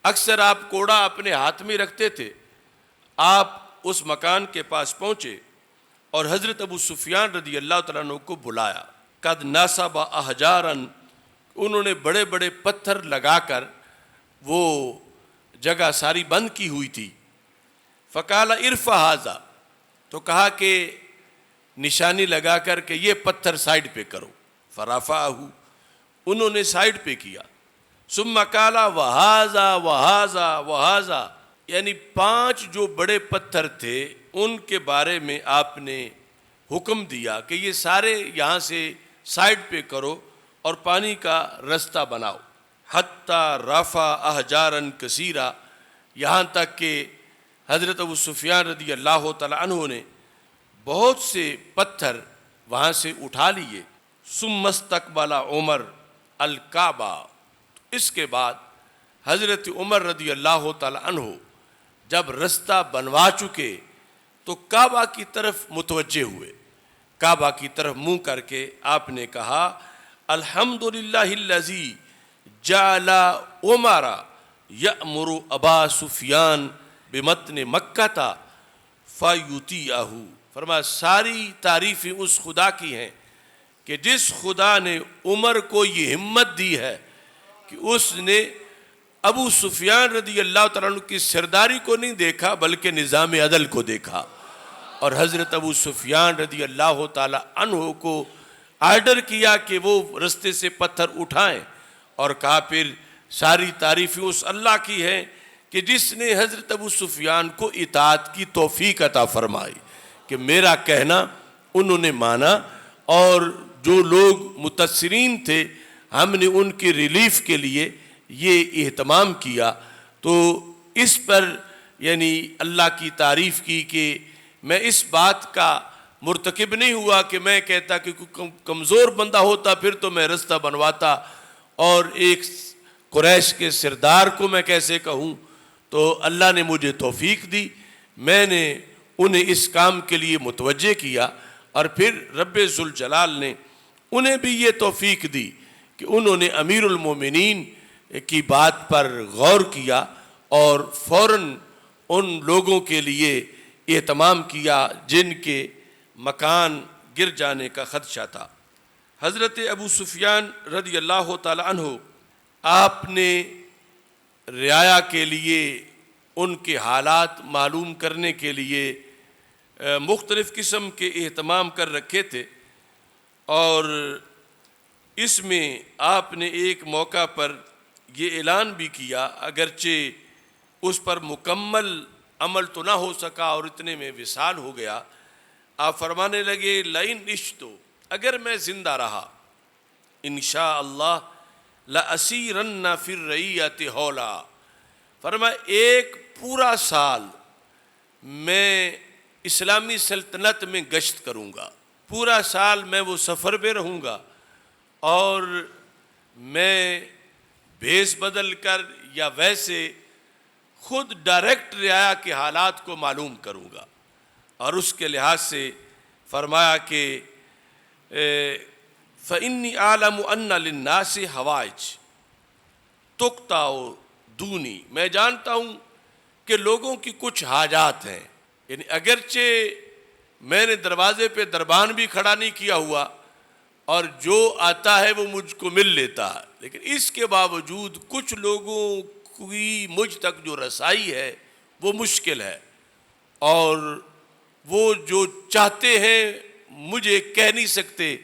S1: اکثر آپ کوڑا اپنے ہاتھ میں رکھتے تھے، آپ اس مکان کے پاس پہنچے اور حضرت ابو سفیان رضی اللہ تعالیٰ عنہ کو بلایا۔ قد نصب احجارا، انہوں نے بڑے بڑے پتھر لگا کر وہ جگہ ساری بند کی ہوئی تھی۔ فقال ارفع ھذا، تو کہا کہ نشانی لگا کر کہ یہ پتھر سائڈ پہ کرو، فرفعہ، انہوں نے سائڈ پہ کیا۔ ثم قال وھذا وھذا وھذا، یعنی 5 جو بڑے پتھر تھے ان کے بارے میں آپ نے حکم دیا کہ یہ سارے یہاں سے سائڈ پہ کرو اور پانی کا رستہ بناؤ۔ حتی رفع احجارا کثیرا، یہاں تک کہ حضرت ابو سفیان رضی اللہ تعالی عنہ نے بہت سے پتھر وہاں سے اٹھا لیے۔ ثم استقبل عمر الکعبہ، اس کے بعد حضرت عمر رضی اللہ تعالی عنہ جب رستہ بنوا چکے تو کعبہ کی طرف متوجہ ہوئے، کعبہ کی طرف منہ کر کے آپ نے کہا الحمدللہ الذی جعل عمر یأمر ابا سفیان بمتن مکہ فیطیعہ، فرمایا ساری تعریفیں اس خدا کی ہیں کہ جس خدا نے عمر کو یہ ہمت دی ہے کہ اس نے ابو سفیان رضی اللہ تعالیٰ عنہ کی سرداری کو نہیں دیکھا بلکہ نظام عدل کو دیکھا، اور حضرت ابو سفیان رضی اللہ تعالیٰ عنہ کو آرڈر کیا کہ وہ رستے سے پتھر اٹھائیں، اور کہا پھر ساری تعریفیں اس اللہ کی ہیں کہ جس نے حضرت ابو سفیان کو اطاعت کی توفیق عطا فرمائی، کہ میرا کہنا انہوں نے مانا، اور جو لوگ متاثرین تھے ہم نے ان کی ریلیف کے لیے یہ اہتمام کیا۔ تو اس پر یعنی اللہ کی تعریف کی کہ میں اس بات کا مرتکب نہیں ہوا کہ میں کہتا کہ کوئی کمزور بندہ ہوتا پھر تو میں رستہ بنواتا، اور ایک قریش کے سردار کو میں کیسے کہوں۔ تو اللہ نے مجھے توفیق دی، میں نے انہیں اس کام کے لیے متوجہ کیا، اور پھر رب ذوالجلال نے انہیں بھی یہ توفیق دی کہ انہوں نے امیر المومنین کی بات پر غور کیا اور فوراً ان لوگوں کے لیے اہتمام کیا جن کے مکان گر جانے کا خدشہ تھا۔ حضرت ابو سفیان رضی اللہ تعالی عنہ آپ نے رعایا کے لیے ان کے حالات معلوم کرنے کے لیے مختلف قسم کے اہتمام کر رکھے تھے، اور اس میں آپ نے ایک موقع پر یہ اعلان بھی کیا، اگرچہ اس پر مکمل عمل تو نہ ہو سکا اور اتنے میں وصال ہو گیا، آپ فرمانے لگے لئن عشت، اگر میں زندہ رہا انشاءاللہ لأسیرن فی الرعیۃ ہولا، فرمایا ایک پورا سال میں اسلامی سلطنت میں گشت کروں گا، پورا سال میں وہ سفر پہ رہوں گا، اور میں بھیس بدل کر یا ویسے خود ڈائریکٹ رعایا کے حالات کو معلوم کروں گا۔ اور اس کے لحاظ سے فرمایا کہ فَإِنِّي أَعْلَمُ أَنَّ لِلنَّاسِ حَوَائِجَ تُقْطَعُ دُونِي، میں جانتا ہوں کہ لوگوں کی کچھ حاجات ہیں، یعنی اگرچہ میں نے دروازے پہ دربان بھی کھڑا نہیں کیا ہوا اور جو آتا ہے وہ مجھ کو مل لیتا ہے، لیکن اس کے باوجود کچھ لوگوں کی مجھ تک جو رسائی ہے وہ مشکل ہے، اور وہ جو چاہتے ہیں مجھے کہہ نہیں سکتے،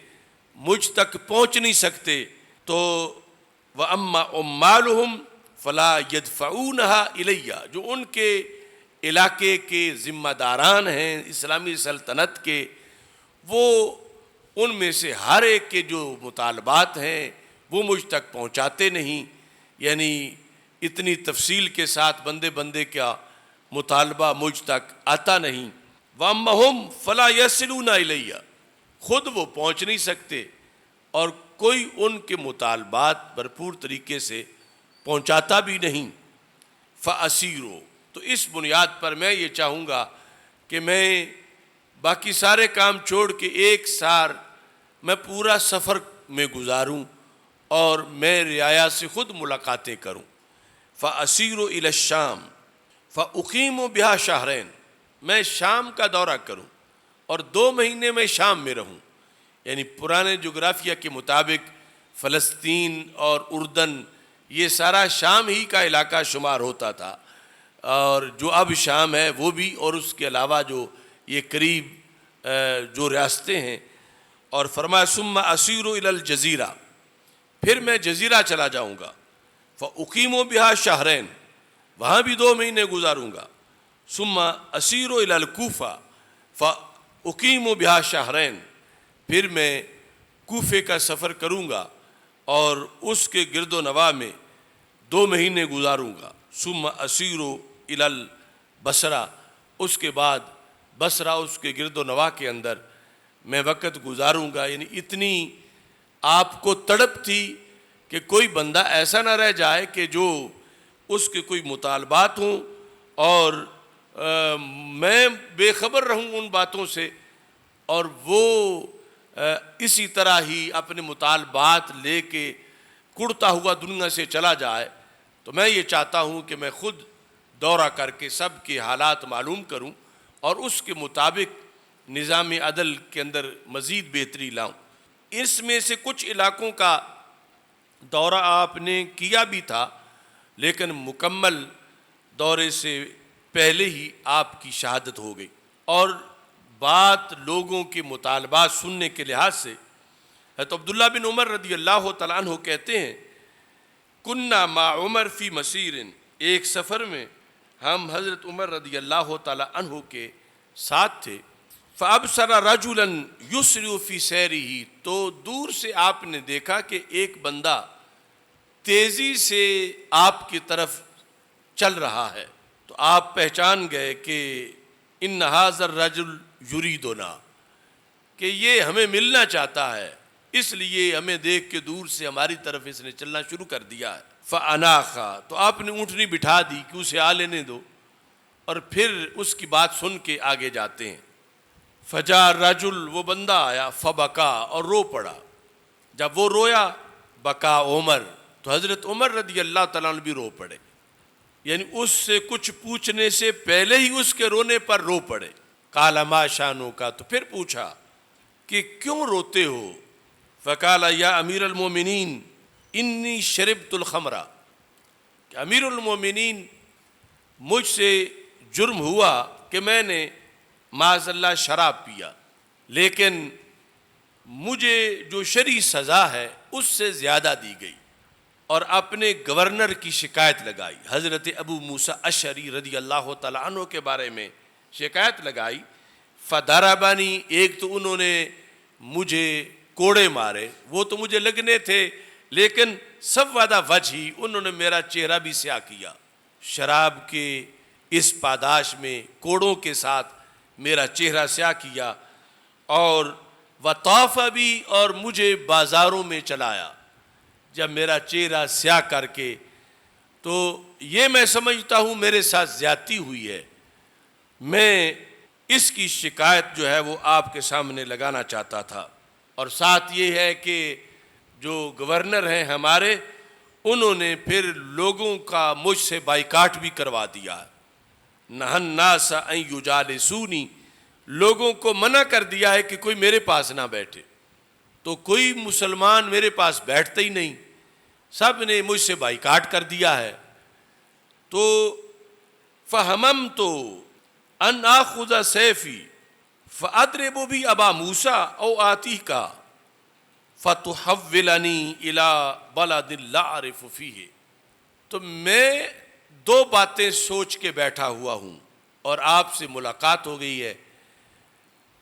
S1: مجھ تک پہنچ نہیں سکتے۔ تو وَأَمَّا عُمَّالُهُمْ فَلَا يَدْفَعُونَهَا إِلَيَّ، جو ان کے علاقے کے ذمہ داران ہیں اسلامی سلطنت کے، وہ ان میں سے ہر ایک کے جو مطالبات ہیں وہ مجھ تک پہنچاتے نہیں، یعنی اتنی تفصیل کے ساتھ بندے بندے کا مطالبہ مجھ تک آتا نہیں۔ وَأَمَّا هُمْ فَلَا يَصِلُونَ إِلَيَّ، خود وہ پہنچ نہیں سکتے اور کوئی ان کے مطالبات بھرپور طریقے سے پہنچاتا بھی نہیں۔ فَأَسِيرُ، تو اس بنیاد پر میں یہ چاہوں گا کہ میں باقی سارے کام چھوڑ کے ایک سال میں پورا سفر میں گزاروں اور میں رعایا سے خود ملاقاتیں کروں۔ فَأَسِيرُ إِلَى الشَّامِ فَأُقِيمُ بِهَا شَهْرَيْنِ، میں شام کا دورہ کروں اور 2 مہینے میں شام میں رہوں، یعنی پرانے جغرافیہ کے مطابق فلسطین اور اردن یہ سارا شام ہی کا علاقہ شمار ہوتا تھا، اور جو اب شام ہے وہ بھی، اور اس کے علاوہ جو یہ قریب جو ریاستیں ہیں۔ اور فرمایا ثم اسیر الی الجزیرہ، پھر میں جزیرہ چلا جاؤں گا، فاقیم بہا شہرین، وہاں بھی 2 مہینے گزاروں گا۔ ثم اسیر الی الکوفہ فاقیم بہا شہرین، پھر میں کوفے کا سفر کروں گا اور اس کے گرد و نواح میں 2 مہینے گزاروں گا۔ ثم اسیر الی البصرہ، اس کے بعد بصرہ اس کے گرد و نواح کے اندر میں وقت گزاروں گا۔ یعنی اتنی آپ کو تڑپ تھی کہ کوئی بندہ ایسا نہ رہ جائے کہ جو اس کے کوئی مطالبات ہوں اور میں بے خبر رہوں ان باتوں سے، اور وہ اسی طرح ہی اپنے مطالبات لے کے کڑتا ہوا دنیا سے چلا جائے۔ تو میں یہ چاہتا ہوں کہ میں خود دورہ کر کے سب کے حالات معلوم کروں اور اس کے مطابق نظام عدل کے اندر مزید بہتری لاؤں۔ اس میں سے کچھ علاقوں کا دورہ آپ نے کیا بھی تھا، لیکن مکمل دورے سے پہلے ہی آپ کی شہادت ہو گئی، اور بات لوگوں کے مطالبات سننے کے لحاظ سے حضرت عبداللہ بن عمر رضی اللہ تعالیٰ عنہ کہتے ہیں کننا مع عمر فی مسیر، ایک سفر میں ہم حضرت عمر رضی اللہ تعالیٰ عنہ کے ساتھ تھے۔ فَأَبْصَرَ رَجُلًا يُسْرِعُ فِي سَيْرِهِ، تو دور سے آپ نے دیکھا کہ ایک بندہ تیزی سے آپ کی طرف چل رہا ہے، تو آپ پہچان گئے کہ ان ھذا الرجل یریدنا، کہ یہ ہمیں ملنا چاہتا ہے، اس لیے ہمیں دیکھ کے دور سے ہماری طرف اس نے چلنا شروع کر دیا ہے۔ فَأَنَاخَا، تو آپ نے اونٹنی بٹھا دی کہ اسے آ لینے دو، اور پھر اس کی بات سن کے آگے جاتے ہیں۔ فجاء الرجل، وہ بندہ آیا، فبکا، اور رو پڑا۔ جب وہ رویا، بکا عمر، تو حضرت عمر رضی اللہ تعالیٰ عنہ بھی رو پڑے، یعنی اس سے کچھ پوچھنے سے پہلے ہی اس کے رونے پر رو پڑے۔ قال ما شانک، تو پھر پوچھا کہ کیوں روتے ہو؟ فقال یا امیر المومنین انی شربت الخمر، کہ امیر المومنین مجھ سے جرم ہوا کہ میں نے معاذ اللہ شراب پیا، لیکن مجھے جو شرعی سزا ہے اس سے زیادہ دی گئی، اور اپنے گورنر کی شکایت لگائی۔ حضرت ابو موسیٰ اشعری رضی اللہ تعالیٰ عنہ کے بارے میں شکایت لگائی۔ فضربنی، ایک تو انہوں نے مجھے کوڑے مارے، وہ تو مجھے لگنے تھے، لیکن سود وجہی، انہوں نے میرا چہرہ بھی سیاہ کیا، شراب کے اس پاداش میں کوڑوں کے ساتھ میرا چہرہ سیاہ کیا، اور وطاف بھی، اور مجھے بازاروں میں چلایا جب میرا چہرہ سیاہ کر کے، تو یہ میں سمجھتا ہوں میرے ساتھ زیادتی ہوئی ہے، میں اس کی شکایت جو ہے وہ آپ کے سامنے لگانا چاہتا تھا۔ اور ساتھ یہ ہے کہ جو گورنر ہیں ہمارے، انہوں نے پھر لوگوں کا مجھ سے بائیکاٹ بھی کروا دیا ہے۔ نہى الناس ان یجالسونی، لوگوں کو منع کر دیا ہے کہ کوئی میرے پاس نہ بیٹھے، تو کوئی مسلمان میرے پاس بیٹھتا ہی نہیں، سب نے مجھ سے بائیکاٹ کر دیا ہے۔ تو فہممت ان آخذ سیفی فاضرب بھی ابا موسیٰ او آتیک فتحولنی الی بلد لا اعرف فیہ، تو میں دو باتیں سوچ کے بیٹھا ہوا ہوں اور آپ سے ملاقات ہو گئی ہے۔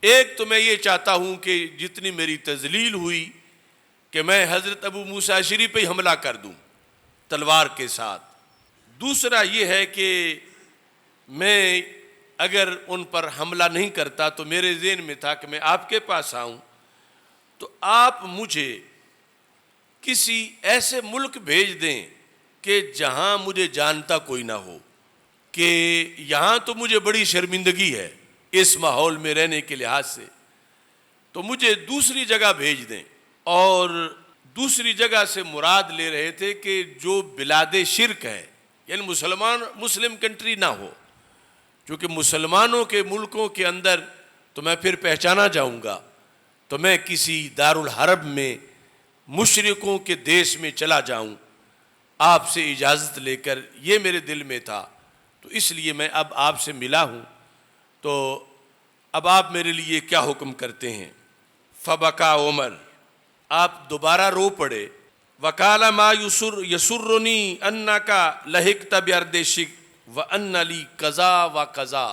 S1: ایک تو میں یہ چاہتا ہوں کہ جتنی میری تذلیل ہوئی کہ میں حضرت ابو موسیٰ اشعری پہ ہی حملہ کر دوں تلوار کے ساتھ۔ دوسرا یہ ہے کہ میں اگر ان پر حملہ نہیں کرتا تو میرے ذہن میں تھا کہ میں آپ کے پاس آؤں تو آپ مجھے کسی ایسے ملک بھیج دیں کہ جہاں مجھے جانتا کوئی نہ ہو، کہ یہاں تو مجھے بڑی شرمندگی ہے اس ماحول میں رہنے کے لحاظ سے، تو مجھے دوسری جگہ بھیج دیں۔ اور دوسری جگہ سے مراد لے رہے تھے کہ جو بلاد شرک ہے، یعنی مسلم کنٹری نہ ہو، چونکہ مسلمانوں کے ملکوں کے اندر تو میں پھر پہچانا جاؤں گا، تو میں کسی دارالحرب میں مشرکوں کے دیش میں چلا جاؤں آپ سے اجازت لے کر، یہ میرے دل میں تھا، تو اس لیے میں اب آپ سے ملا ہوں، تو اب آپ میرے لیے کیا حکم کرتے ہیں؟ فبکا عمر، آپ دوبارہ رو پڑے۔ وقال ما یسرنی انک لحقت بارض شرک وان لی قضا و قضا،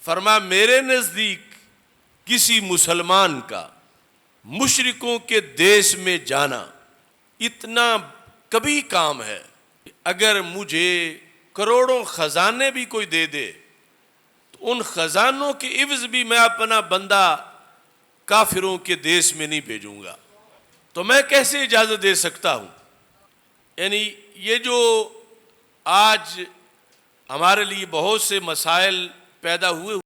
S1: فرما میرے نزدیک کسی مسلمان کا مشرکوں کے دیش میں جانا اتنا کبھی کام ہے، اگر مجھے کروڑوں خزانے بھی کوئی دے دے تو ان خزانوں کے عوض بھی میں اپنا بندہ کافروں کے دیش میں نہیں بھیجوں گا، تو میں کیسے اجازت دے سکتا ہوں؟ یعنی یہ جو آج ہمارے لیے بہت سے مسائل پیدا ہوئے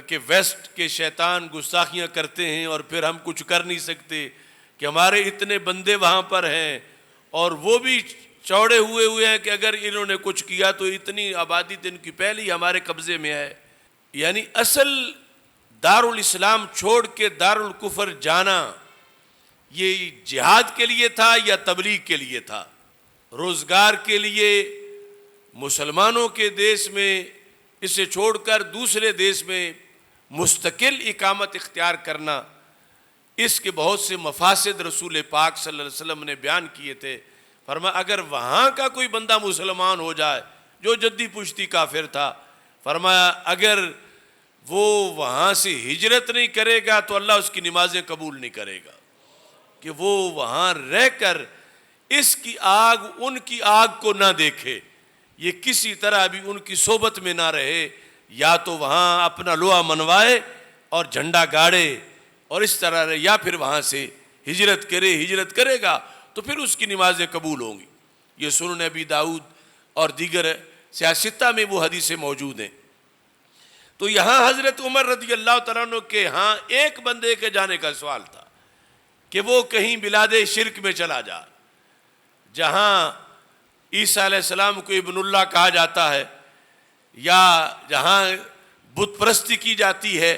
S1: کہ ویسٹ کے شیطان گستاخیاں کرتے ہیں اور پھر ہم کچھ کر نہیں سکتے، کہ ہمارے اتنے بندے وہاں پر ہیں اور وہ بھی چوڑے ہوئے ہیں کہ اگر انہوں نے کچھ کیا تو اتنی آبادی تو ان کی پہلی ہمارے قبضے میں ہے۔ یعنی اصل دارالاسلام چھوڑ کے دارالکفر جانا یہ جہاد کے لیے تھا یا تبلیغ کے لیے تھا؟ روزگار کے لیے مسلمانوں کے دیش میں اسے چھوڑ کر دوسرے دیش میں مستقل اقامت اختیار کرنا، اس کے بہت سے مفاسد رسول پاک صلی اللہ علیہ وسلم نے بیان کیے تھے۔ فرمایا اگر وہاں کا کوئی بندہ مسلمان ہو جائے جو جدی پشتی کافر تھا، فرمایا اگر وہ وہاں سے ہجرت نہیں کرے گا تو اللہ اس کی نمازیں قبول نہیں کرے گا، کہ وہ وہاں رہ کر اس کی آگ ان کی آگ کو نہ دیکھے، یہ کسی طرح بھی ان کی صحبت میں نہ رہے، یا تو وہاں اپنا لوہا منوائے اور جھنڈا گاڑے اور اس طرح رہے، یا پھر وہاں سے ہجرت کرے گا تو پھر اس کی نمازیں قبول ہوں گی۔ یہ سنن ابی داؤد اور دیگر سیاستہ میں وہ حدیثیں موجود ہیں۔ تو یہاں حضرت عمر رضی اللہ تعالیٰ عنہ کے ہاں ایک بندے کے جانے کا سوال تھا کہ وہ کہیں بلاد شرک میں چلا جا، جہاں عیسیٰ علیہ السلام کو ابن اللہ کہا جاتا ہے، یا جہاں بت پرستی کی جاتی ہے۔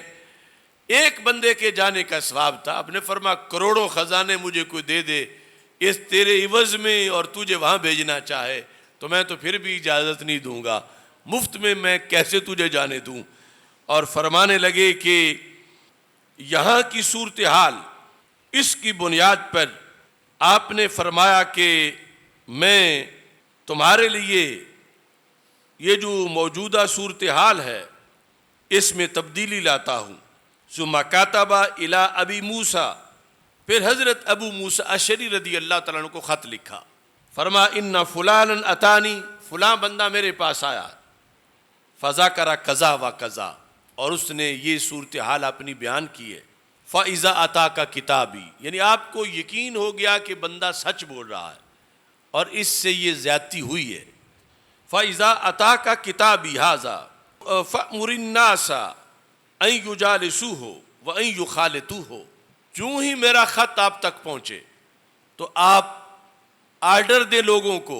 S1: ایک بندے کے جانے کا ثواب تھا۔ آپ نے فرمایا کروڑوں خزانے مجھے کوئی دے دے اس تیرے عوض میں اور تجھے وہاں بھیجنا چاہے تو میں تو پھر بھی اجازت نہیں دوں گا، مفت میں کیسے تجھے جانے دوں۔ اور فرمانے لگے کہ یہاں کی صورتحال، اس کی بنیاد پر آپ نے فرمایا کہ میں تمہارے لیے یہ جو موجودہ صورتحال ہے اس میں تبدیلی لاتا ہوں۔ ثم کاتب الی ابی موسیٰ، پھر حضرت ابو موسیٰ اشعری رضی اللہ تعالیٰ عنہ کو خط لکھا، فرما ان فلانا اتانی، فلاں بندہ میرے پاس آیا، فذکر کذا و کذا، اور اس نے یہ صورتحال اپنی بیان کی ہے۔ فَإِذَا أَتَاكَ کتابی، یعنی آپ کو یقین ہو گیا کہ بندہ سچ بول رہا ہے اور اس سے یہ زیادتی ہوئی ہے۔ فَإِذَا أَتَاكَ کتابی هَذَا فَأْمُرِ النَّاسَ أَن يُجَالِسُوهُ وَأَن يُخَالِطُوهُ، جو ہی میرا خط آپ تک پہنچے تو آپ آرڈر دے لوگوں کو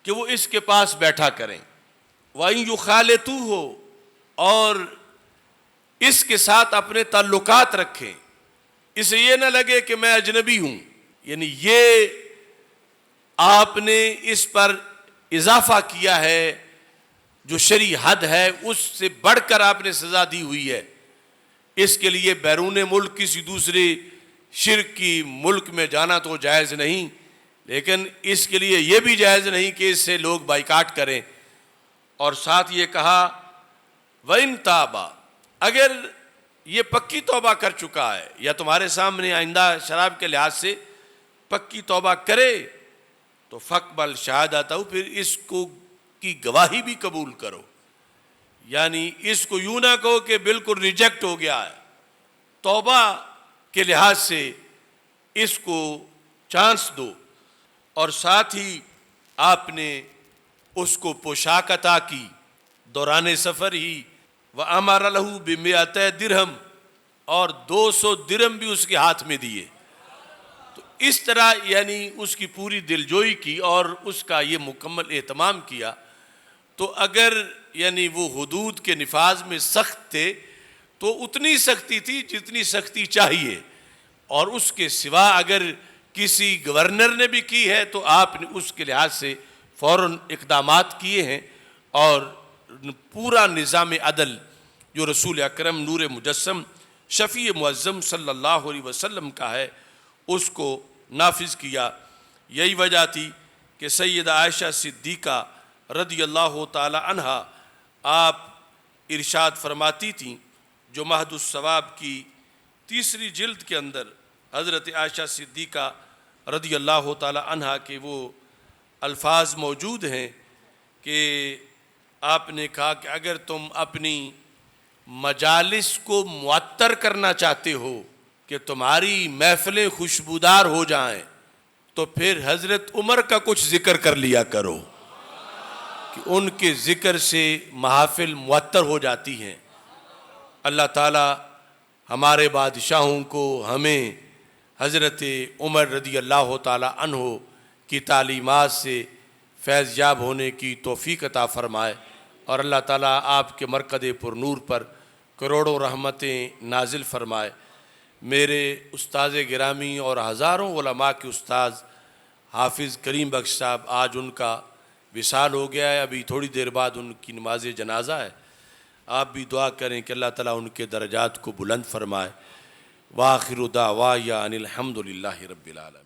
S1: کہ وہ اس کے پاس بیٹھا کریں، وَأَن يُخَالِطُوهُ، اور اس کے ساتھ اپنے تعلقات رکھیں، اسے یہ نہ لگے کہ میں اجنبی ہوں، یعنی یہ آپ نے اس پر اضافہ کیا ہے، جو شرعی حد ہے اس سے بڑھ کر آپ نے سزا دی ہوئی ہے۔ اس کے لیے بیرون ملک کسی دوسرے شرک کی ملک میں جانا تو جائز نہیں، لیکن اس کے لیے یہ بھی جائز نہیں کہ اس سے لوگ بائیکاٹ کریں۔ اور ساتھ یہ کہا وَإِن تَابَ، اگر یہ پکی توبہ کر چکا ہے یا تمہارے سامنے آئندہ شراب کے لحاظ سے پکی توبہ کرے تو فَاقْبَلْ شَهَادَتَهُ، پھر اس کو کی گواہی بھی قبول کرو، یعنی اس کو یوں نہ کہو کہ بالکل ریجیکٹ ہو گیا ہے، توبہ کے لحاظ سے اس کو چانس دو۔ اور ساتھ ہی آپ نے اس کو پوشاک عطا کی دوران سفر ہی، وَأَمَرَ لَهُ بِمِئَتَ درہم، اور 200 درہم بھی اس کے ہاتھ میں دیے۔ تو اس طرح یعنی اس کی پوری دلجوئی کی اور اس کا یہ مکمل اہتمام کیا۔ تو اگر یعنی وہ حدود کے نفاذ میں سخت تھے تو اتنی سختی تھی جتنی سختی چاہیے، اور اس کے سوا اگر کسی گورنر نے بھی کی ہے تو آپ نے اس کے لحاظ سے فوراً اقدامات کیے ہیں، اور پورا نظام عدل جو رسول اکرم نور مجسم شفیع معظم صلی اللہ علیہ وسلم کا ہے اس کو نافذ کیا۔ یہی وجہ تھی کہ سیدہ عائشہ صدیقہ رضی اللہ تعالی عنہا آپ ارشاد فرماتی تھیں، جو مہد الثواب کی 3 جلد کے اندر حضرت عائشہ صدیقہ رضی اللہ تعالی عنہا کے وہ الفاظ موجود ہیں کہ آپ نے کہا کہ اگر تم اپنی مجالس کو معطر کرنا چاہتے ہو کہ تمہاری محفلیں خوشبودار ہو جائیں تو پھر حضرت عمر کا کچھ ذکر کر لیا کرو، کہ ان کے ذکر سے محافل معطر ہو جاتی ہیں۔ اللہ تعالی ہمارے بادشاہوں کو ہمیں حضرت عمر رضی اللہ تعالی عنہ کی تعلیمات سے فیض یاب ہونے کی توفیق عطا فرمائے، اور اللہ تعالیٰ آپ کے مرکز پر نور پر کروڑوں رحمتیں نازل فرمائے۔ میرے استاذ گرامی اور ہزاروں علماء کے استاذ حافظ کریم بخش صاحب، آج ان کا وصال ہو گیا ہے، ابھی تھوڑی دیر بعد ان کی نماز جنازہ ہے۔ آپ بھی دعا کریں کہ اللہ تعالیٰ ان کے درجات کو بلند فرمائے۔ وآخر دعوایا ان الحمد للہ رب العالمین۔